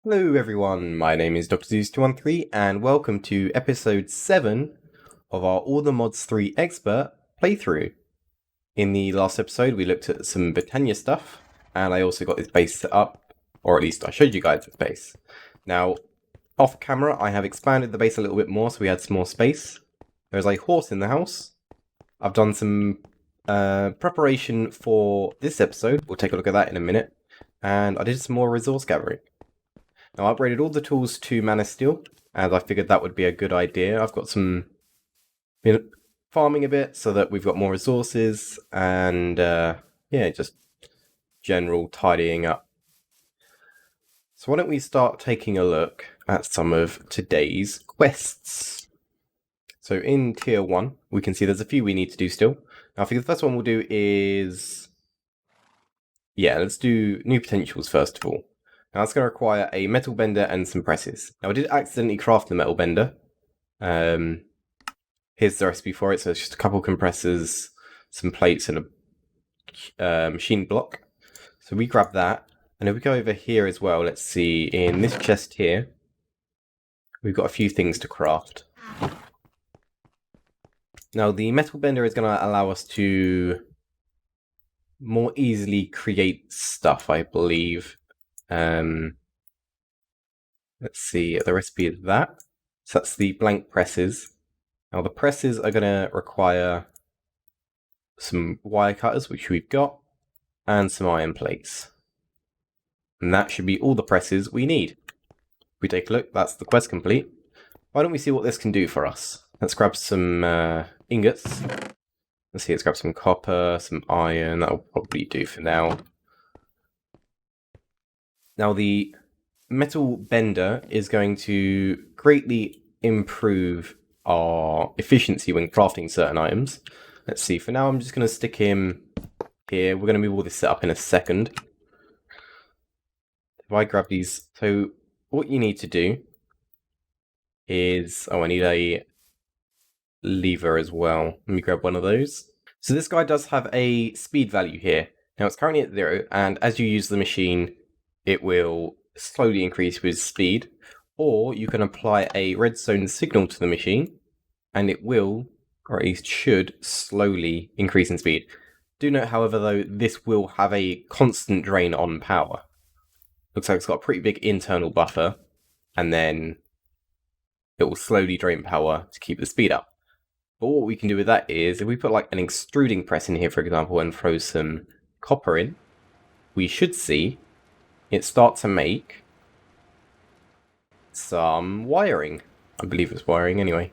Hello everyone, my name is Dr. Zeus213 and welcome to episode 7 of our All the Mods 3 Expert playthrough. In the last episode we looked at some Britannia stuff and I also got this base set up, or at least I showed you guys this base. Now, off camera I have expanded the base a little bit more so we had some more space. There's a horse in the house. I've done some preparation for this episode, we'll take a look at that in a minute, and I did some more resource gathering. Now, I upgraded all the tools to Man of Steel, as I figured that would be a good idea. I've got some farming a bit so that we've got more resources, and yeah, just general tidying up. So why don't we start taking a look at some of today's quests. So in Tier 1, we can see there's a few we need to do still. Now, I think the first one we'll do is... yeah, let's do New Potentials first of all. Now that's going to require a metal bender and some presses. Now I did accidentally craft the metal bender. Here's the recipe for it. So it's just a couple compressors, some plates and a machine block. So we grab that. And if we go over here as well, let's see, in this chest here, we've got a few things to craft. Now the metal bender is going to allow us to more easily create stuff, I believe. Let's see, the recipe is that. So that's the blank presses. Now the presses are going to require some wire cutters, which we've got, and some iron plates. And that should be all the presses we need. If we take a look, that's the quest complete. Why don't we see what this can do for us? Let's grab some ingots. Let's see, let's grab some copper, some iron, that'll probably do for now. Now the metal bender is going to greatly improve our efficiency when crafting certain items. Let's see, for now I'm just going to stick him here. We're going to move all this set up in a second. If I grab these, so what you need to do is, oh, I need a lever as well. Let me grab one of those. So this guy does have a speed value here. Now it's currently at 0, and as you use the machine, it will slowly increase with speed, or you can apply a redstone signal to the machine, and it will, or at least should, slowly increase in speed. Do note, however, though, this will have a constant drain on power. Looks like it's got a pretty big internal buffer, and then it will slowly drain power to keep the speed up. But what we can do with that is, if we put like an extruding press in here, for example, and throw some copper in, we should see it start to make some wiring. I believe it's wiring anyway.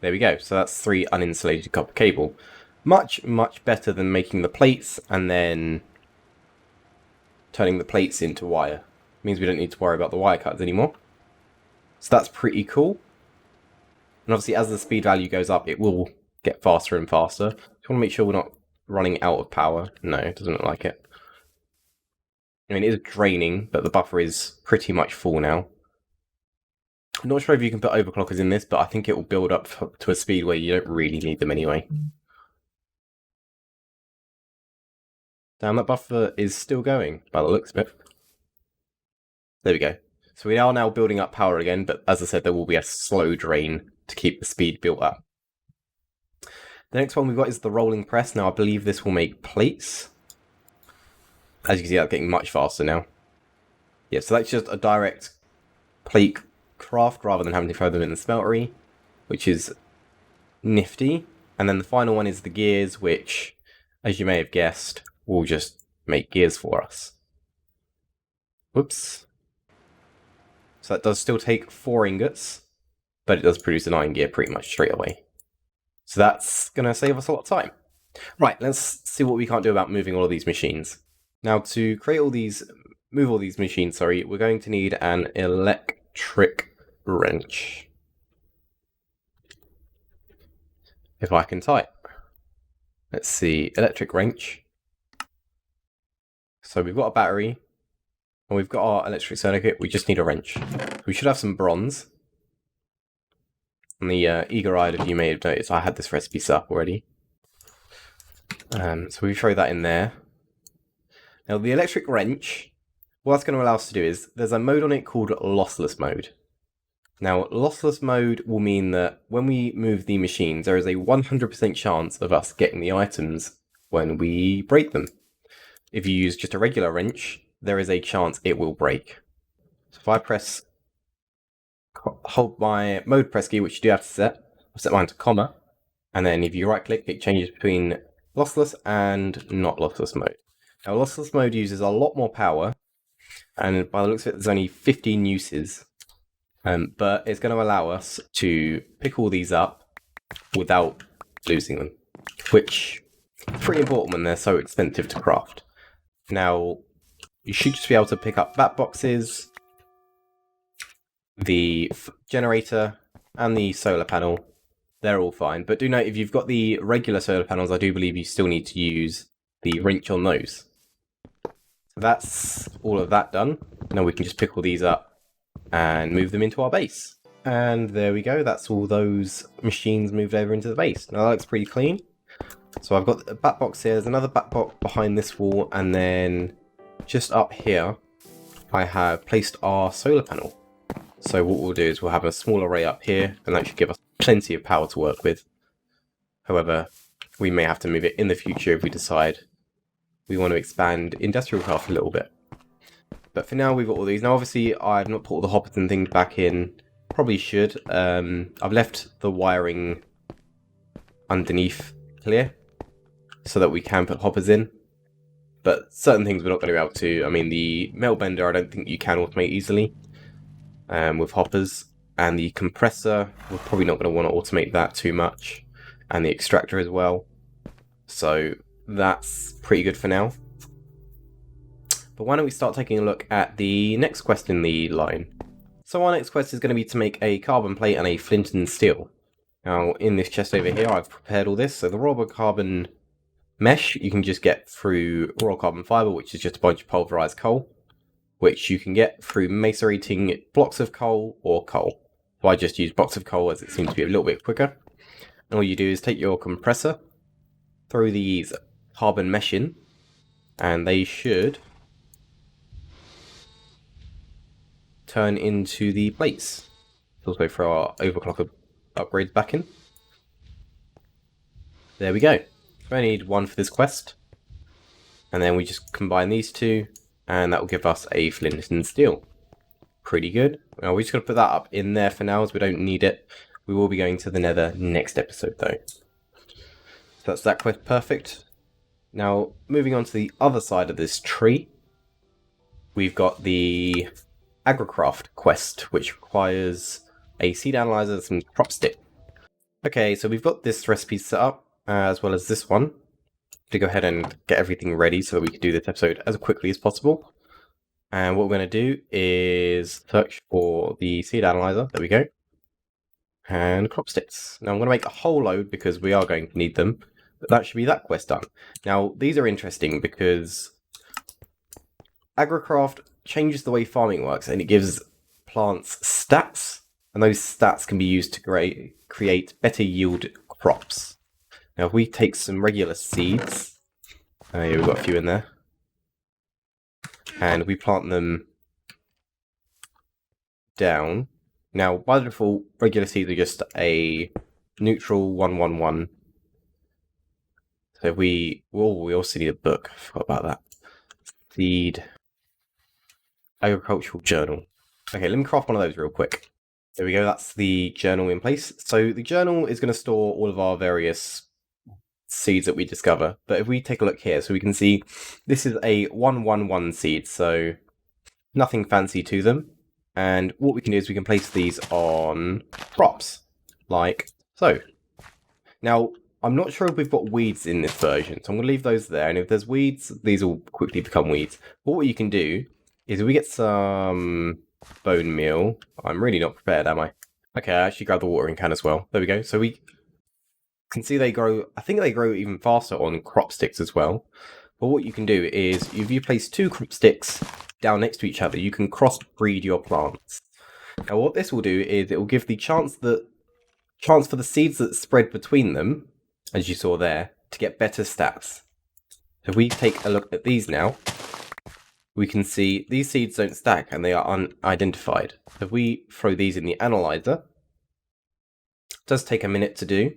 There we go. So that's 3 uninsulated copper cable. Much, much better than making the plates and then turning the plates into wire. Means we don't need to worry about the wire cuts anymore. So that's pretty cool. And obviously as the speed value goes up, it will get faster and faster. Just want to make sure we're not running out of power. No, it doesn't look like it. I mean, it is draining, but the buffer is pretty much full now. I'm not sure if you can put overclockers in this, but I think it will build up to a speed where you don't really need them anyway. Damn, that buffer is still going, by the looks of it. There we go. So we are now building up power again, but as I said, there will be a slow drain to keep the speed built up. The next one we've got is the rolling press. Now, I believe this will make plates. As you can see, that's getting much faster now. Yeah, so that's just a direct plate craft rather than having to throw them in the smeltery, which is nifty. And then the final one is the gears, which, as you may have guessed, will just make gears for us. Whoops. So that does still take 4 ingots, but it does produce an iron gear pretty much straight away. So that's going to save us a lot of time. Right, let's see what we can't do about moving all of these machines. Now, to move all these machines, we're going to need an electric wrench. If I can type. Let's see, electric wrench. So we've got a battery, and we've got our electric circuit, we just need a wrench. We should have some bronze. And the eager-eyed of you may have noticed I had this recipe set up already. So we throw that in there. Now the electric wrench what that's going to allow us to do is, there's a mode on it called Lossless Mode. Now, Lossless Mode will mean that when we move the machines, there is a 100% chance of us getting the items when we break them. If you use just a regular wrench, there is a chance it will break. So if I hold my mode press key, which you do have to set, I'll set mine to comma, and then if you right click, it changes between lossless and not lossless mode. Now, lossless mode uses a lot more power, and by the looks of it, there's only 15 uses. But it's going to allow us to pick all these up without losing them, which is pretty important when they're so expensive to craft. Now, you should just be able to pick up bat boxes, the generator, and the solar panel. They're all fine, but do note if you've got the regular solar panels, I do believe you still need to use the wrench on those. So that's all of that done. Now we can just pick all these up and move them into our base. And there we go, that's all those machines moved over into the base. Now that looks pretty clean. So I've got a bat box here, there's another bat box behind this wall, and then just up here I have placed our solar panel. So what we'll do is we'll have a small array up here, and that should give us plenty of power to work with. However, we may have to move it in the future if we decide we want to expand industrial craft a little bit. But for now, we've got all these. Now, obviously, I've not put all the hoppers and things back in. Probably should. I've left the wiring underneath clear so that we can put hoppers in. But certain things we're not going to be able to. I mean, the metal bender, I don't think you can automate easily with hoppers. And the compressor, we're probably not going to want to automate that too much. And the extractor as well. So that's pretty good for now. But why don't we start taking a look at the next quest in the line. So our next quest is going to be to make a carbon plate and a flint and steel. Now in this chest over here I've prepared all this. So the raw carbon mesh you can just get through raw carbon fibre, which is just a bunch of pulverised coal, which you can get through macerating blocks of coal or coal. So I just use blocks of coal as it seems to be a little bit quicker. And all you do is take your compressor, throw these carbon mesh in, and they should turn into the plates. Also throw our overclock upgrades back in. There we go. So I need one for this quest. And then we just combine these two, and that will give us a flint and steel. Pretty good. Now we're just going to put that up in there for now as we don't need it. We will be going to the Nether next episode though. So that's that quest perfect. Now moving on to the other side of this tree, we've got the Agra quest, which requires a seed analyzer and some crop stick. Okay, so we've got this recipe set up, as well as this one, to go ahead and get everything ready so that we can do this episode as quickly as possible. And what we're going to do is search for the seed analyzer, there we go, and crop sticks. Now I'm going to make a whole load because we are going to need them, but that should be that quest done. Now these are interesting because Agricraft changes the way farming works, and it gives plants stats, and those stats can be used to create better yield crops. Now if we take some regular seeds, yeah, we've got a few in there, and we plant them down. Now by default, regular seeds are just a neutral 111. So if we also need a book, I forgot about that. Seed agricultural journal. Okay, let me craft one of those real quick. There we go, that's the journal in place. So the journal is going to store all of our various seeds that we discover. But if we take a look here, so we can see this is a 111 seed, so nothing fancy to them. And what we can do is we can place these on crops, like so. Now, I'm not sure if we've got weeds in this version, so I'm going to leave those there. And if there's weeds, these will quickly become weeds. But what you can do is if we get some bone meal. I'm really not prepared, am I? Okay, I actually grabbed the watering can as well. There we go. So we can see they grow, I think they grow even faster on crop sticks as well. But what you can do is, if you place two crop sticks down next to each other, you can crossbreed your plants. Now what this will do is it will give the chance for the seeds that spread between them, as you saw there, to get better stats. So if we take a look at these now, we can see these seeds don't stack and they are unidentified. If we throw these in the analyzer, it does take a minute to do.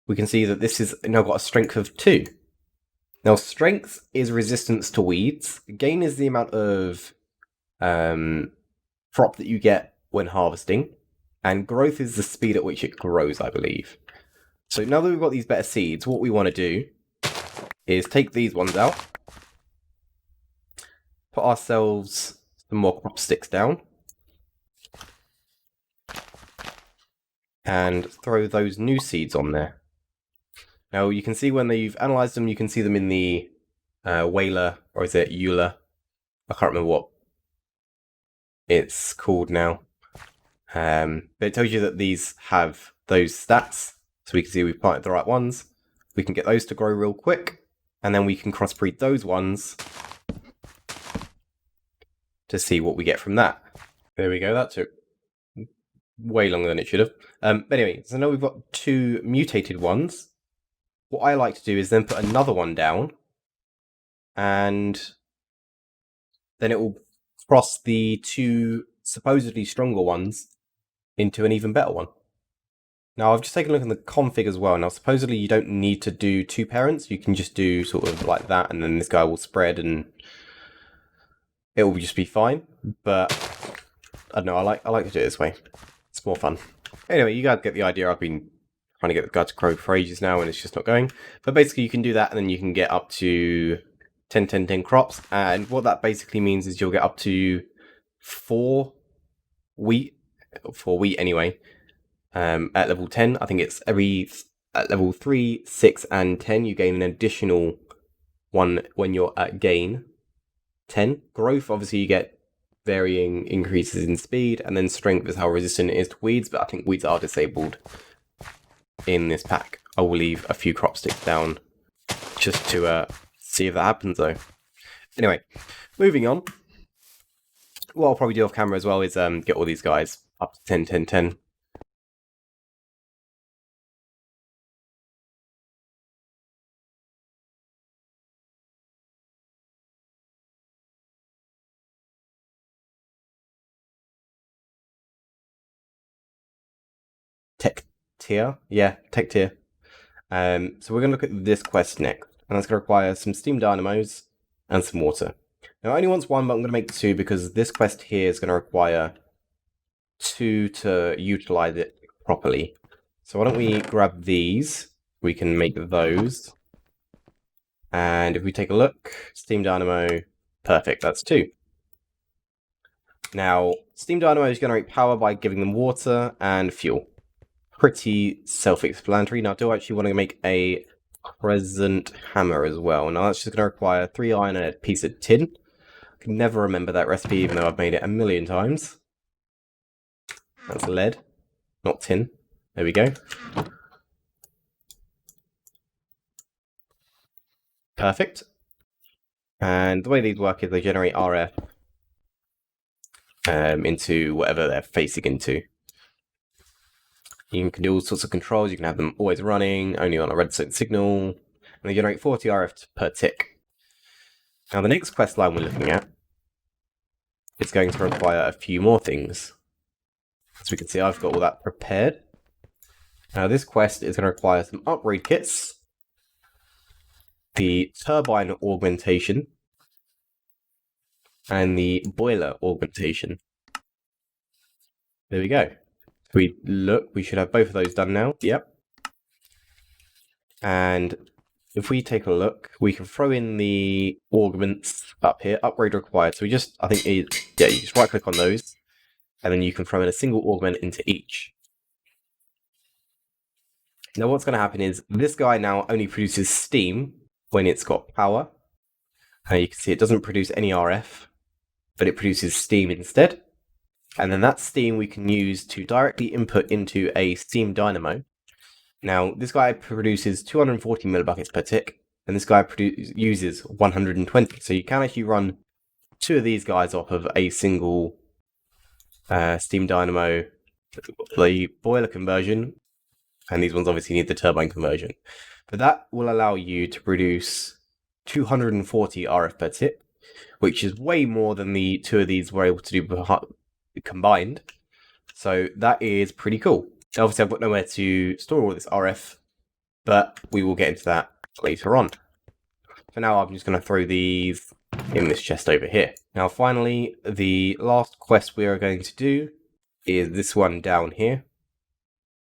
We can see that this has now got a strength of 2. Now, strength is resistance to weeds. Gain is the amount of crop that you get when harvesting. And growth is the speed at which it grows, I believe. So now that we've got these better seeds, what we want to do is take these ones out. Put ourselves some more crop sticks down. And throw those new seeds on there. Now, you can see when you've analysed them, you can see them in the Whaler, or is it Euler? I can't remember what it's called now. But it tells you that these have those stats. So we can see we've planted the right ones. We can get those to grow real quick. And then we can crossbreed those ones to see what we get from that. There we go, that took way longer than it should have. But anyway, so now we've got 2 mutated ones. What I like to do is then put another one down, and then it will cross the 2 supposedly stronger ones into an even better one. Now, I've just taken a look at the config as well. Now, supposedly you don't need to do 2 parents. You can just do sort of like that, and then this guy will spread, and it will just be fine. But I don't know. I like to do it this way. It's more fun. Anyway, you guys get the idea. I've been trying to get the guy to grow for ages now, and it's just not going. But basically, you can do that, and then you can get up to 10, 10, 10 crops. And what that basically means is you'll get up to 4 wheat, anyway, at level 10. I think it's at level 3, 6, and 10, you gain an additional one when you're at gain 10. Growth, obviously, you get varying increases in speed, and then strength is how resistant it is to weeds, but I think weeds are disabled in this pack. I will leave a few crop sticks down just to see if that happens, though. Anyway, moving on. What I'll probably do off camera as well is get all these guys up to 10, 10, 10. Tech tier? Yeah, tech tier. So we're going to look at this quest next, and that's going to require some steam dynamos and some water. Now, I only want 1, but I'm going to make 2 because this quest here is going to require 2 to utilize it properly. So why don't we grab these? We can make those. And if we take a look, steam dynamo, perfect, that's 2. Now, steam dynamos generate power by giving them water and fuel. Pretty self-explanatory. Now, I do actually want to make a crescent hammer as well. Now, that's just going to require 3 iron and a piece of tin. I can never remember that recipe, even though I've made it a million times. That's lead, not tin. There we go. Perfect. And the way these work is they generate RF into whatever they're facing into. You can do all sorts of controls. You can have them always running, only on a redstone signal, and they generate 40 RF per tick. Now, the next quest line we're looking at is going to require a few more things. As we can see, I've got all that prepared. Now, this quest is going to require some upgrade kits, the turbine augmentation, and the boiler augmentation. There we go. We should have both of those done now. Yep. And if we take a look, we can throw in the augments up here. Upgrade required. So you just right click on those, and then you can throw in a single augment into each. Now what's going to happen is this guy now only produces steam when it's got power. You can see it doesn't produce any RF, but it produces steam instead. And then that steam we can use to directly input into a steam dynamo. Now, this guy produces 240 millibuckets per tick, and this guy uses 120. So you can actually run 2 of these guys off of a single steam dynamo, the boiler conversion, and these ones obviously need the turbine conversion. But that will allow you to produce 240 RF per tip, which is way more than the two of these were able to do combined. So that is pretty cool. Obviously, I've got nowhere to store all this RF, but we will get into that later on. For now, I'm just going to throw these in this chest over here. Now, finally, the last quest we are going to do is this one down here.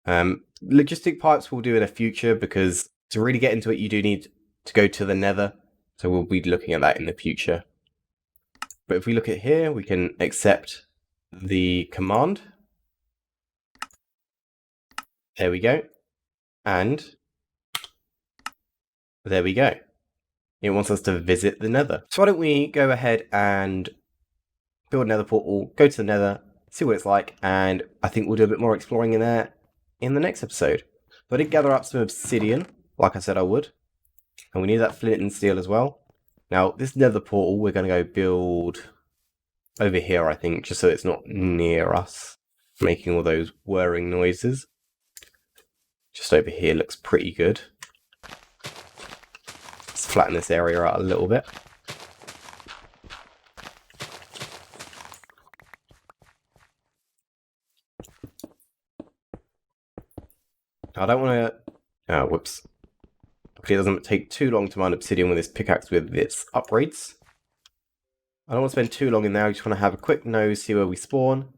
Logistic pipes we'll do in the future, because to really get into it, you do need to go to the Nether. So we'll be looking at that in the future. But if we look at here, we can accept the command. There we go. And there we go. It wants us to visit the Nether. So why don't we go ahead and build a Nether portal, go to the Nether, see what it's like, and I think we'll do a bit more exploring in there in the next episode. So I did gather up some obsidian, like I said I would. And we need that Flint and Steel as well. Now, this Nether portal we're going to go build over here, I think, just so it's not near us, making all those whirring noises. Just over here looks pretty good. Let's flatten this area out a little bit. I don't want to... whoops. Hopefully it doesn't take too long to mine obsidian with this pickaxe with its upgrades. I don't want to spend too long in there. I just want to have a quick nose, see where we spawn.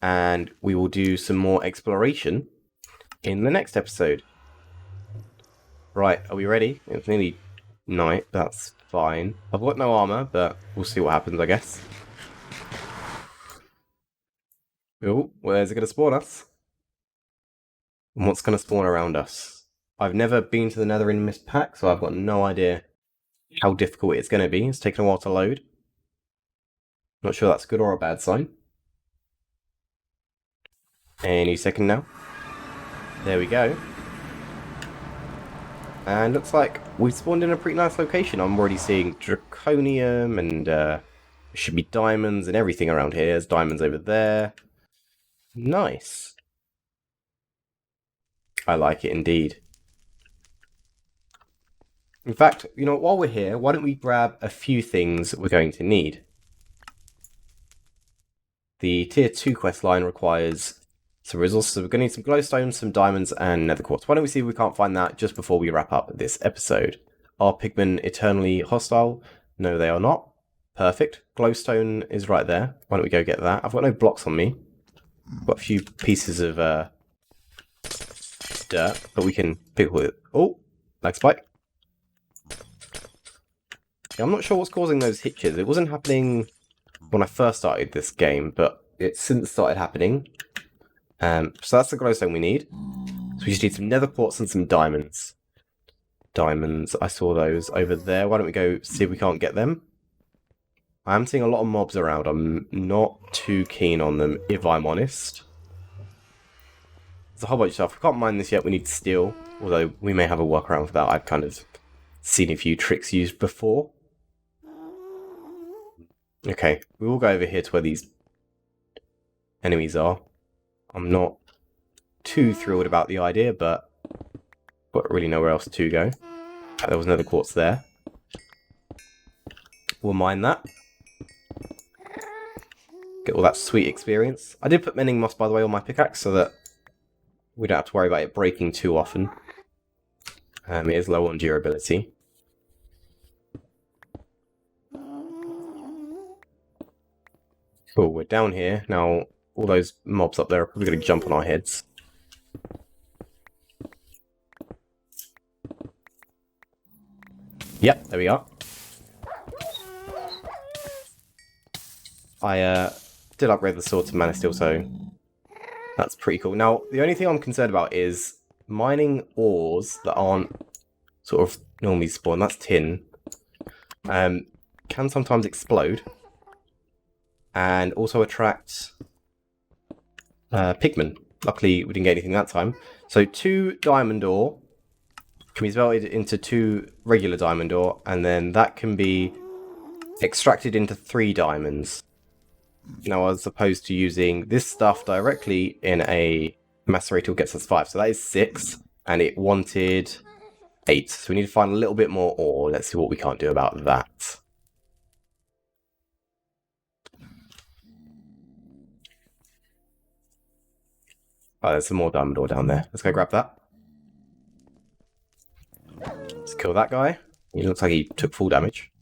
And we will do some more exploration in the next episode. Right, are we ready? It's nearly night. That's fine. I've got no armor, but we'll see what happens, I guess. Oh, where's it going to spawn us? And what's going to spawn around us? I've never been to the Nether in this pack, so I've got no idea how difficult it's going to be. It's taken a while to load. Not sure that's a good or a bad sign. Any second now. There we go. And looks like we've spawned in a pretty nice location. I'm already seeing draconium and there should be diamonds and everything around here. There's diamonds over there. Nice. I like it indeed. In fact, you know, while we're here, why don't we grab a few things we're going to need. The tier 2 quest line requires some resources, so we're going to need some glowstone, some diamonds, and nether quartz. Why don't we see if we can't find that just before we wrap up this episode. Are pigmen eternally hostile? No, they are not. Perfect. Glowstone is right there. Why don't we go get that? I've got no blocks on me. I've got a few pieces of dirt, but we can pick with it. Oh, lag spike. Yeah, I'm not sure what's causing those hitches. It wasn't happening when I first started this game, but it's since started happening. So that's the glowstone we need. So we just need some nether quartz and some diamonds. Diamonds, I saw those over there. Why don't we go see if we can't get them? I am seeing a lot of mobs around. I'm not too keen on them, if I'm honest. There's a whole bunch of stuff. We can't mine this yet. We need steel, although we may have a workaround for that. I've kind of seen a few tricks used before. Okay, we will go over here to where these enemies are. I'm not too thrilled about the idea, but don't really know where else to go. There was another quartz there. We'll mine that. Get all that sweet experience. I did put mending moss, by the way, on my pickaxe so that we don't have to worry about it breaking too often. It is low on durability. Cool, we're down here. Now, all those mobs up there are probably going to jump on our heads. Yep, there we are. I did upgrade the sword to mana steel, so that's pretty cool. Now, the only thing I'm concerned about is mining ores that aren't sort of normally spawn. That's tin. Can sometimes explode. And also attract pigmen. Luckily, we didn't get anything that time. So 2 diamond ore can be smelted into 2 regular diamond ore, and then that can be extracted into 3 diamonds. Now, as opposed to using this stuff directly in a macerator, gets us 5. So that is 6, and it wanted 8. So we need to find a little bit more ore. Let's see what we can't do about that. Oh, there's some more diamond ore down there. Let's go grab that. Let's kill that guy. He looks like he took full damage.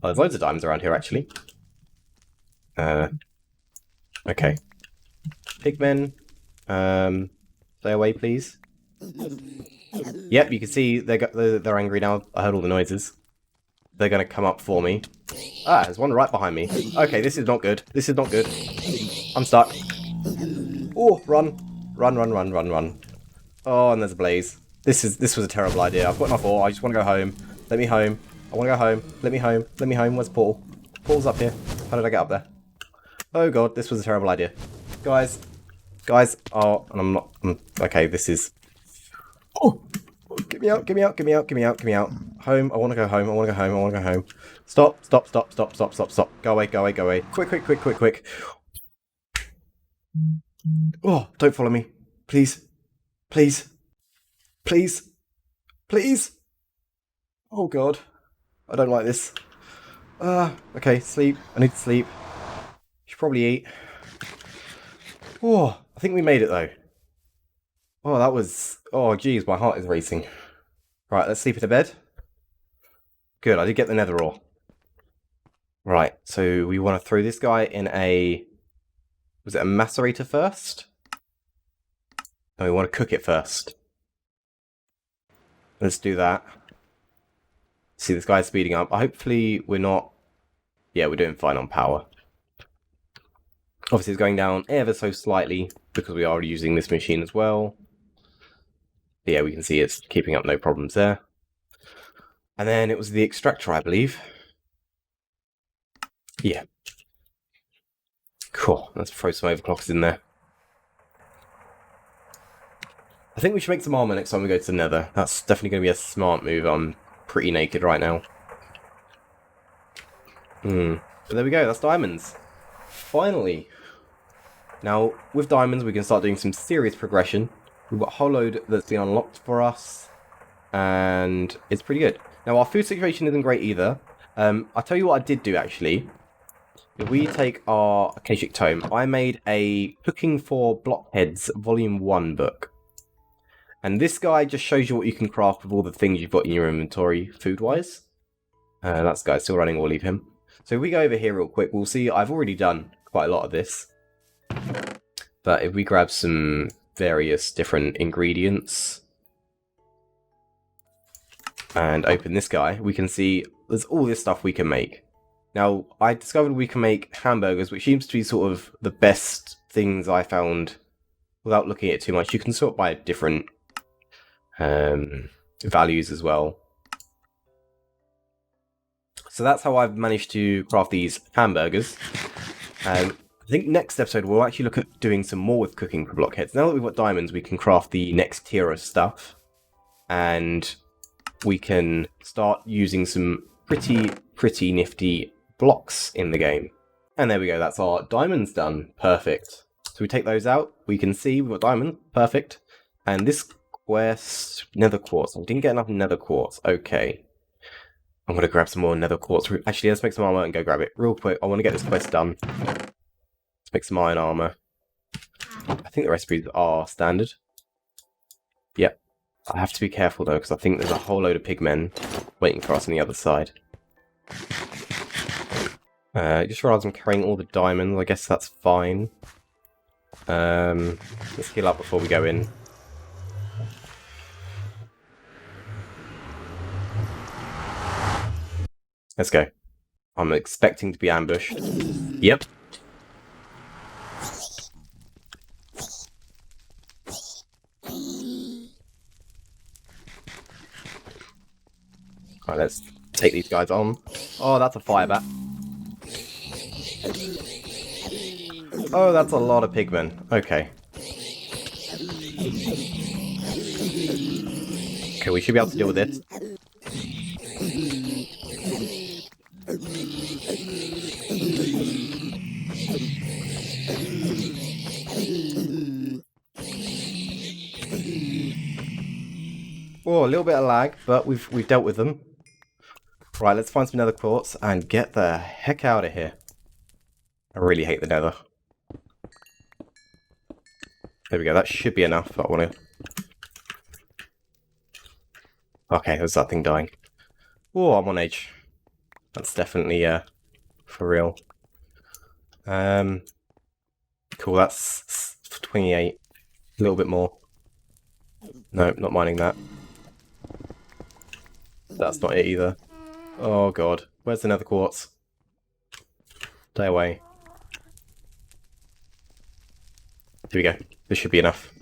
Oh, there's loads of diamonds around here, actually. Okay. Pigmen. Stay away, please. Yep, you can see they're angry now. I heard all the noises. They're going to come up for me. Ah, there's one right behind me. Okay, this is not good. This is not good. I'm stuck. Oh, run. Run, run, run, run, run. Oh, and there's a blaze. This was a terrible idea. I've got enough ore. I just want to go home. Let me home. I want to go home. Let me home. Let me home. Where's the portal? Portal's up here. How did I get up there? Oh god, this was a terrible idea. Guys. Guys. Oh, and I'm not... okay, this is... Oh! Get me out, get me out, get me out, get me out, get me out. Home. I want to go home. I want to go home. I want to go home. Stop, stop, stop, stop, stop, stop, stop. Go away, go away, go away. Quick, quick, quick, quick, quick. Oh, don't follow me. Please. Please. Please. Please. Oh god. I don't like this. Okay, sleep. I need to sleep. Should probably eat. Oh, I think we made it though. Oh, that was... oh, geez, my heart is racing. Right, let's sleep in a bed. Good, I did get the nether ore. Right, so we want to throw this guy in a... was it a macerator first? No, we want to cook it first. Let's do that. See, this guy's speeding up. Hopefully we're not... yeah, we're doing fine on power. Obviously it's going down ever so slightly because we are using this machine as well. But yeah, we can see it's keeping up, no problems there. And then it was the extractor, I believe. Yeah. Cool. Let's throw some overclockers in there. I think we should make some armor next time we go to the Nether. That's definitely going to be a smart move. I'm pretty naked right now. But there we go. That's diamonds. Finally. Now, with diamonds, we can start doing some serious progression. We've got a whole load that's been unlocked for us. And it's pretty good. Now, our food situation isn't great either. I'll tell you what I did do, actually. If we take our Akashic Tome, I made a Cooking for Blockheads Volume 1 book. And this guy just shows you what you can craft with all the things you've got in your inventory, food-wise. That's the guy still running, we'll leave him. So if we go over here real quick, we'll see I've already done quite a lot of this. But if we grab some various different ingredients and open this guy, we can see there's all this stuff we can make. Now, I discovered we can make hamburgers, which seems to be sort of the best things I found without looking at it too much. You can sort by different values as well. So that's how I've managed to craft these hamburgers. I think next episode we'll actually look at doing some more with cooking for blockheads. Now that we've got diamonds, we can craft the next tier of stuff. And we can start using some pretty nifty blocks in the game. And there we go, that's our diamonds done. Perfect. So we take those out, we can see we've got diamond. Perfect. And this quest, nether quartz. I didn't get enough nether quartz. Okay. I'm going to grab some more nether quartz. Actually, let's make some armor and go grab it. Real quick, I want to get this quest done. Let's make some iron armor. I think the recipes are standard. Yep. I have to be careful though, because I think there's a whole load of pigmen waiting for us on the other side. Just realised I'm carrying all the diamonds. I guess that's fine. Let's heal up before we go in. Let's go. I'm expecting to be ambushed. Yep. Alright, let's take these guys on. Oh, that's a fire bat. Oh, that's a lot of pigmen. Okay. Okay, we should be able to deal with this. little bit of lag, but we've dealt with them. Right, let's find some nether quartz and get the heck out of here. I really hate the nether. There we go, that should be enough. I want to... Okay, there's that thing dying. Oh, I'm on edge. That's definitely, for real. Cool, that's 28. A little bit more. No, not mining that. That's not it either. Oh god, where's the nether quartz? Stay away. Here we go. This should be enough.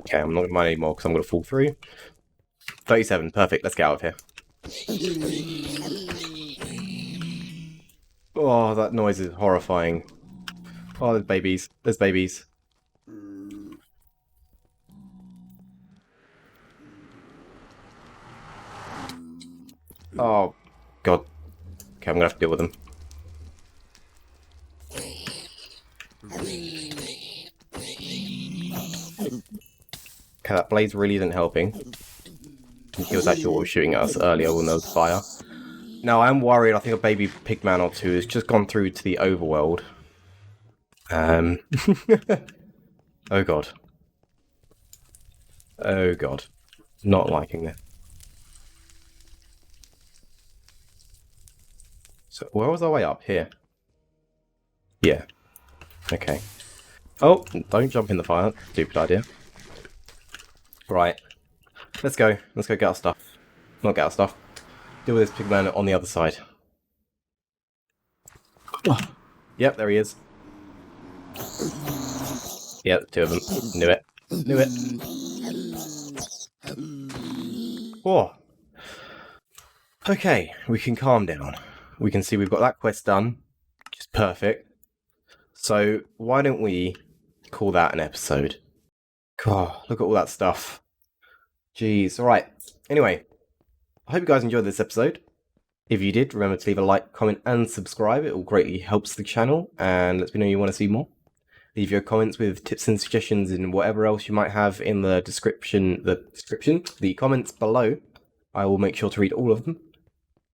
Okay, I'm not going to mine anymore because I'm going to fall through. 37, perfect. Let's get out of here. Oh, that noise is horrifying. Oh, there's babies. There's babies. Oh, god. Okay, I'm going to have to deal with them. Okay, that blaze really isn't helping. He was actually what was shooting at us earlier when there was fire. Now, I'm worried. I think a baby pigman or two has just gone through to the overworld. Oh god. Oh god. Not liking that. So, where was our way up? Here. Yeah. Okay. Oh, don't jump in the fire. Stupid idea. Right. Let's go. Let's go get our stuff. Not get our stuff. Deal with this pigman on the other side. Yep, there he is. Yep, two of them. Knew it. Knew it. Oh. Okay, we can calm down. We can see we've got that quest done, which is perfect. So, why don't we call that an episode? God, look at all that stuff. Jeez, alright. Anyway, I hope you guys enjoyed this episode. If you did, remember to leave a like, comment, and subscribe. It all greatly helps the channel, and lets me know you want to see more. Leave your comments with tips and suggestions and whatever else you might have in the the comments below. I will make sure to read all of them.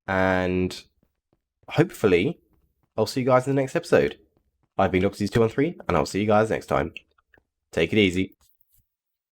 And hopefully, I'll see you guys in the next episode. I've been Lossless 213, and I'll see you guys next time. Take it easy.